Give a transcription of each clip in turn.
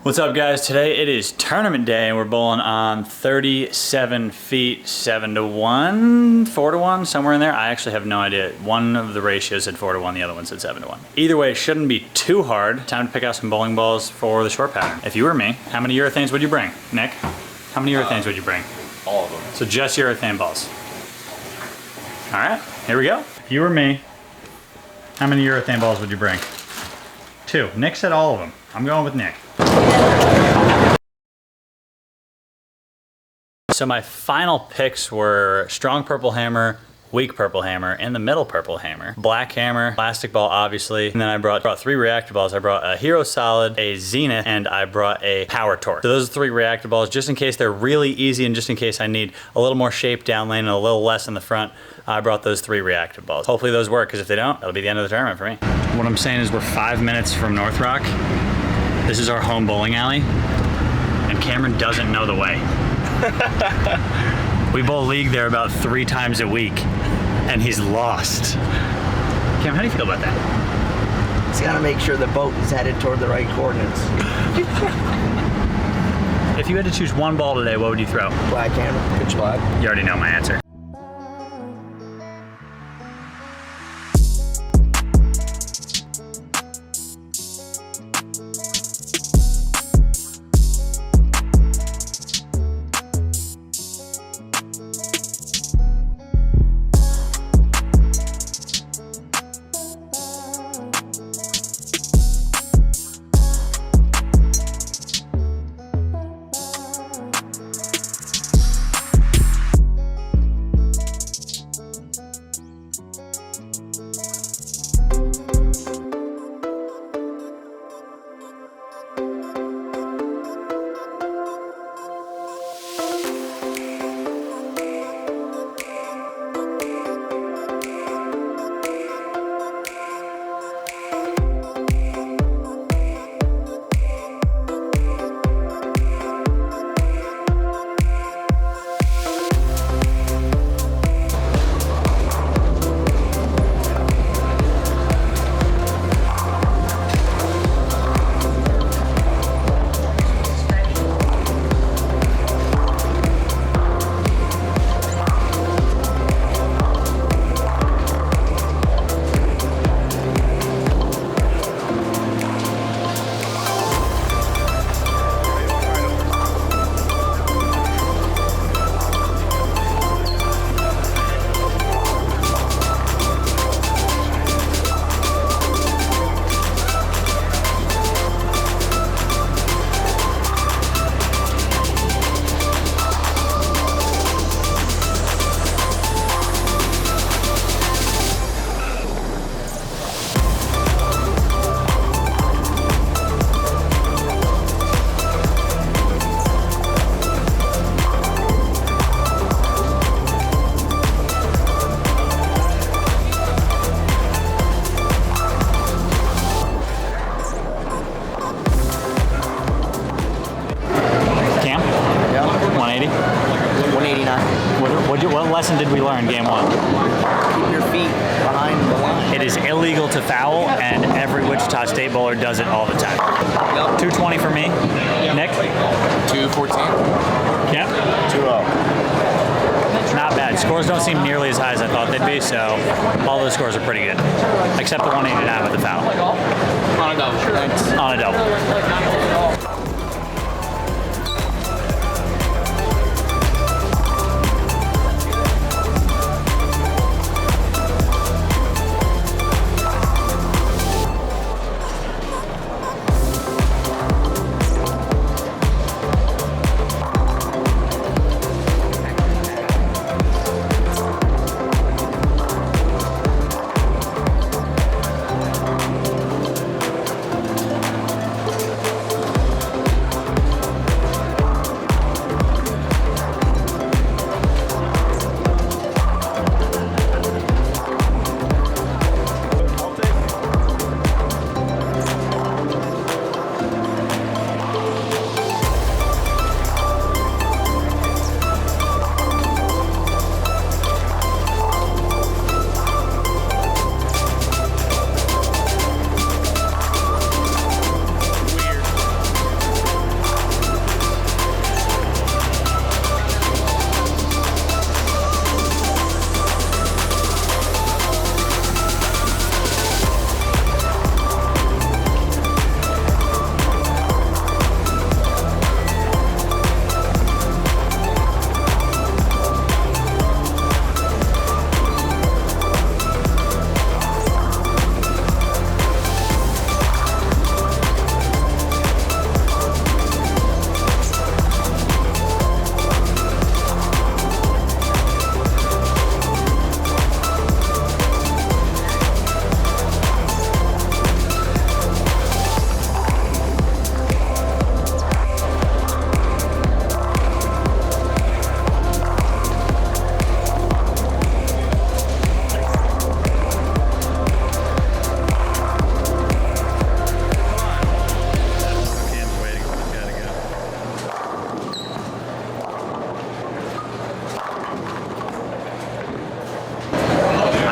What's up, guys? Today it is tournament day and we're bowling on 37 feet, 7 to 1, 4 to 1, somewhere in there. I actually have no idea. One of the ratios said 4 to 1, the other one said 7 to 1. Either way, it shouldn't be too hard. Time to pick out some bowling balls for the short pattern. If you were me, how many urethanes would you bring? Nick, how many urethanes would you bring? All of them. So just urethane balls. All right, here we go. If you were me, how many urethane balls would you bring? 2. Nick said all of them. I'm going with Nick. So my final picks were strong purple hammer, weak purple hammer, and the middle purple hammer. Black hammer, plastic ball obviously, and then I brought 3 reactor balls. I brought a Hero Solid, a Zenith, and I brought a Power Torque. So those are 3 reactor balls, just in case they're really easy and just in case I need a little more shape down lane and a little less in the front, I brought those 3 reactor balls. Hopefully those work, because if they don't, that'll be the end of the tournament for me. What I'm saying is we're 5 minutes from North Rock. This is our home bowling alley, and Cameron doesn't know the way. We bowl league there about 3 times a week, and he's lost. Cam, how do you feel about that? He's got to make sure the boat is headed toward the right coordinates. If you had to choose one ball today, what would you throw? Black hammer, pitch black. You already know my answer. What lesson did we learn game 1? Keep your feet behind the line. It is illegal to foul, and every Wichita State bowler does it all the time. 220 for me. Nick? 214. Yep. 2-0. Not bad. Scores don't seem nearly as high as I thought they'd be, so all those scores are pretty good. Except the 189 with the foul. On a double. Thanks. On a double.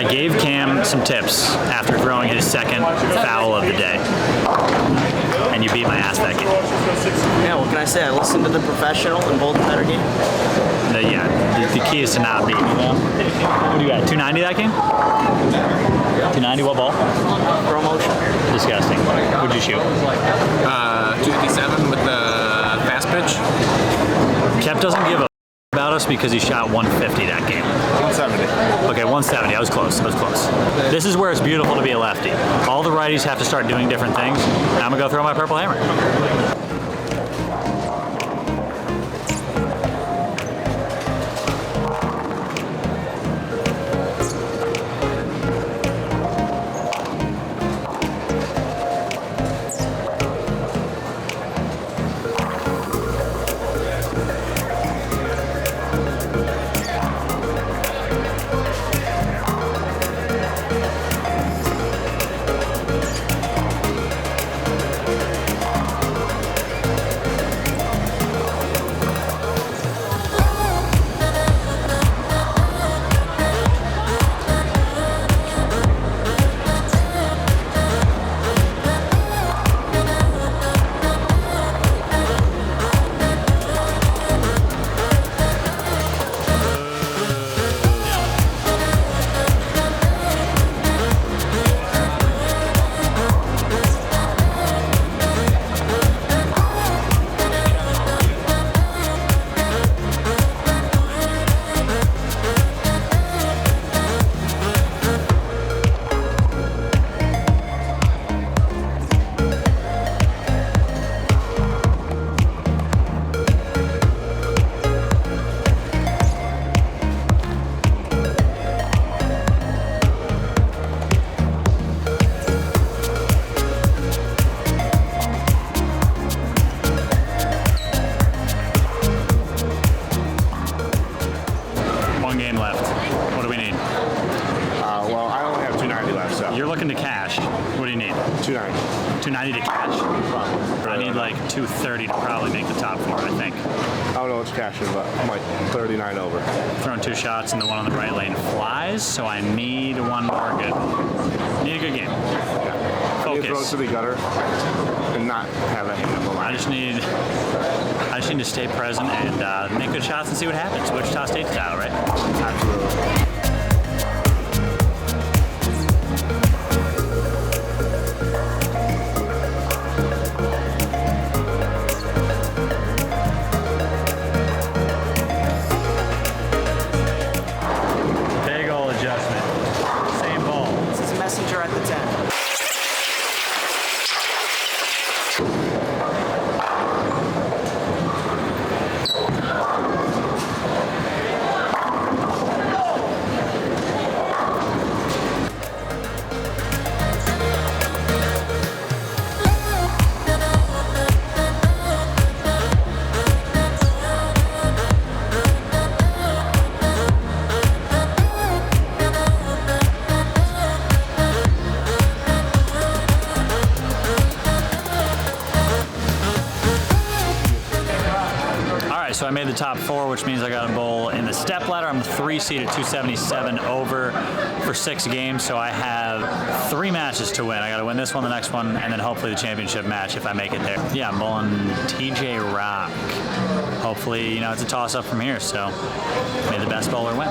I gave Cam some tips after throwing his second foul of the day. And you beat my ass that game. Yeah, what can I say? I listened to the professional and bowled a better game. The key is to not beat. What do you got? 290 that game? 290, what ball? Promotion. Disgusting. What'd you shoot? 257 with the fast pitch. Kev doesn't give a about us because he shot 150 that game. 170. Okay, 170. I was close. This is where it's beautiful to be a lefty. All the righties have to start doing different things. Now I'm gonna go throw my purple hammer. One game left. What do we need? Well, I only have 290 left, so. You're looking to cash. What do you need? 290. 290 to cash? I need like 230 to probably make the top four, I think. I don't know what's cashing, but I'm like 39 over. Throwing 2 shots and the one on the right lane flies, so I need one more good. Need a good game. I need to throw it Focus. to the gutter and not have a hand on the I line. just need to stay present and make good shots and see what happens. Wichita State's style, right? Absolutely. Big ol' adjustment. Same ball. This is Messenger at the 10. So I made the top 4, which means I got a bowl in the Stepladder. I'm 3 seed at 277 over for 6 games, so I have 3 matches to win. I got to win this one, the next one, and then hopefully the championship match if I make it there. Yeah, I'm bowling TJ Rock. Hopefully, you know, it's a toss-up from here, so may the best bowler win.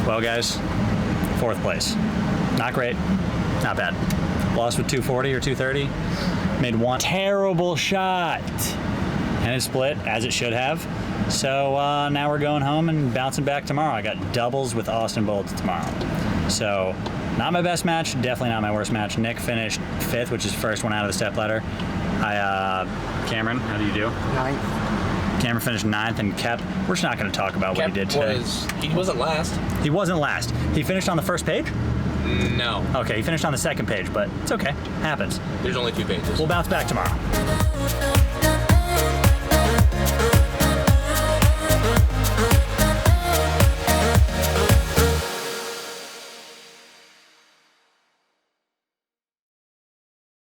Well, guys, 4th place. Not great, not bad. Lost with 240 or 230. Made one terrible shot. and it split as it should have. So now we're going home and bouncing back tomorrow. I got doubles with Austin Bolts tomorrow. So not my best match, definitely not my worst match. Nick finished 5th, which is first one out of the stepladder. Cameron, how do you do? 9th. Cameron finished 9th and kept. We're just not going to talk about what he did today. He wasn't last. He wasn't last. He finished on the first page? No. Okay, he finished on the second page, but it's okay. Happens. There's only 2 pages. We'll bounce back tomorrow.